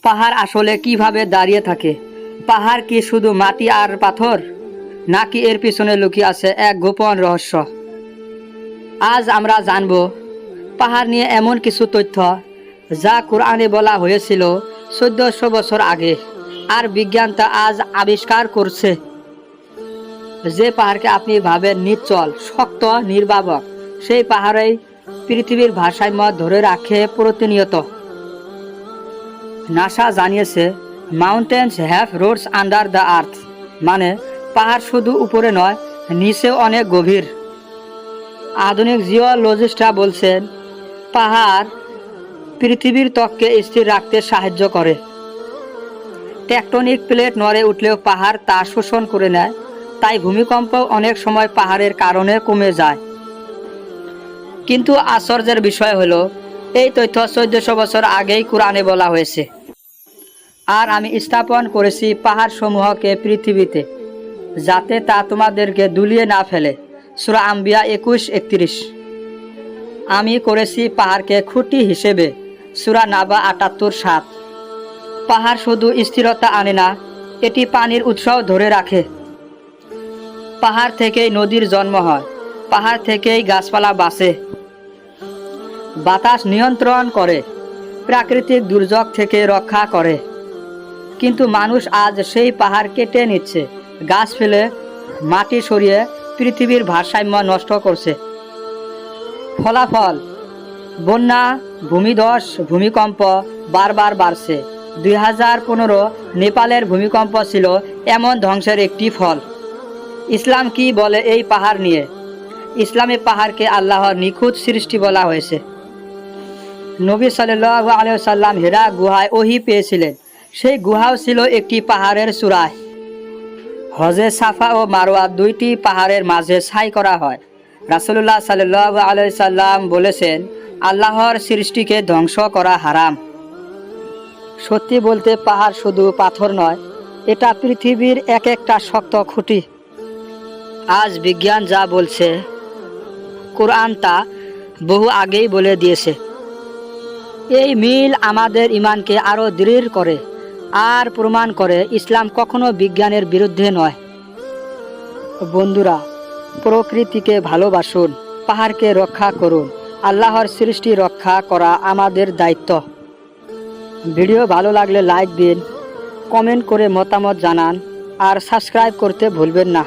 পাহাড় আসলে কিভাবে দাঁড়িয়ে থাকে? পাহাড় কি শুধু মাটি আর পাথর, নাকি এর পিছনে লুকিয়ে আছে এক গোপন রহস্য? আজ আমরা জানব পাহাড় নিয়ে এমন কিছু তথ্য যা কোরআনে বলা হয়েছিল 1400 বছর আগে, আর বিজ্ঞান তা আজ আবিষ্কার করছে। যে পাহাড়কে আপনি ভাবেন নিশ্চল, শক্ত, নির্বাবক, সেই পাহাড়েই পৃথিবীর ভারসাম্য ধরে রাখে প্রতিনিয়ত। নাসা জানিয়েছে mountains have roots under the earth, মানে পাহাড় শুধু উপরে নয়, নিচেও অনেক গভীর। আধুনিক জিওলজিস্টরা বলছেন পাহাড় পৃথিবীর ত্বককে স্থির রাখতে সাহায্য করে। টেকটনিক প্লেট নড়ে উঠলেও পাহাড় তা শোষণ করে নেয়, তাই ভূমিকম্প অনেক সময় পাহাড়ের কারণে কমে যায়। কিন্তু আশ্চর্যের বিষয় হলো এই তথ্য 1400 বছর আগেই কোরআনে বলা হয়েছে, আর আমি স্থাপন করেছি পাহাড় সমূহকে পৃথিবীতে, যাতে তা তোমাদেরকে দুলিয়ে না ফেলে। সূরা আম্বিয়া 21-31। আমি করেছি পাহাড়কে খুঁটি হিসেবে। সূরা নাবা 78-7। পাহাড় শুধু স্থিরতা আনে না, এটি পানির উৎসও ধরে রাখে। পাহাড় থেকেই নদীর জন্ম হয়, পাহাড় থেকেই গাছপালা বাঁচে, বাতাস নিয়ন্ত্রণ করে, প্রাকৃতিক দুর্যোগ থেকে রক্ষা করে। কিন্তু মানুষ আজ সেই পাহাড় কেটে নিচ্ছে, গাছ ফেলে, মাটি সরিয়ে পৃথিবীর ভারসাম্য নষ্ট করছে। ফলাফল বন্যা, ভূমিধস, ভূমিকম্প বারবার বাড়ছে। 2015 নেপালের ভূমিকম্প ছিল এমন ধ্বংসের একটি ফল। ইসলাম কি বলে এই পাহাড় নিয়ে? ইসলামে পাহাড়কে আল্লাহর নিখুঁত সৃষ্টি বলা হয়েছে। নবী সাল্লাল্লাহু আলাইহি ওয়াসাল্লাম হিরা গুহায় ওহী পেয়েছিলেন, সেই গুহাও ছিল একটি পাহাড়ের চূড়ায়। হজে সাফা ও মারওয়া দুইটি পাহাড়ের মাঝে ছাই করা হয়। রাসূলুল্লাহ সাল্লাল্লাহু আলাইহি ওয়াসাল্লাম বলেছেন, আল্লাহর সৃষ্টিকে ধ্বংস করা হারাম। সত্যি বলতে পাহাড় শুধু পাথর নয়, এটা পৃথিবীর এক একটা শক্ত খুঁটি। আজ বিজ্ঞান যা বলছে, কোরআন তা বহু আগেই বলে দিয়েছে। এই মিল আমাদের ঈমানকে আরও দৃঢ় করে আর প্রমাণ করে ইসলাম কখনো বিজ্ঞানের বিরুদ্ধে নয়। বন্ধুরা, প্রকৃতিকে ভালোবাসুন, পাহাড়কে রক্ষা করুন। আল্লাহর সৃষ্টি রক্ষা করা আমাদের দায়িত্ব। ভিডিও ভালো লাগলে লাইক দিন, কমেন্ট করে মতামত জানান, আর সাবস্ক্রাইব করতে ভুলবেন না।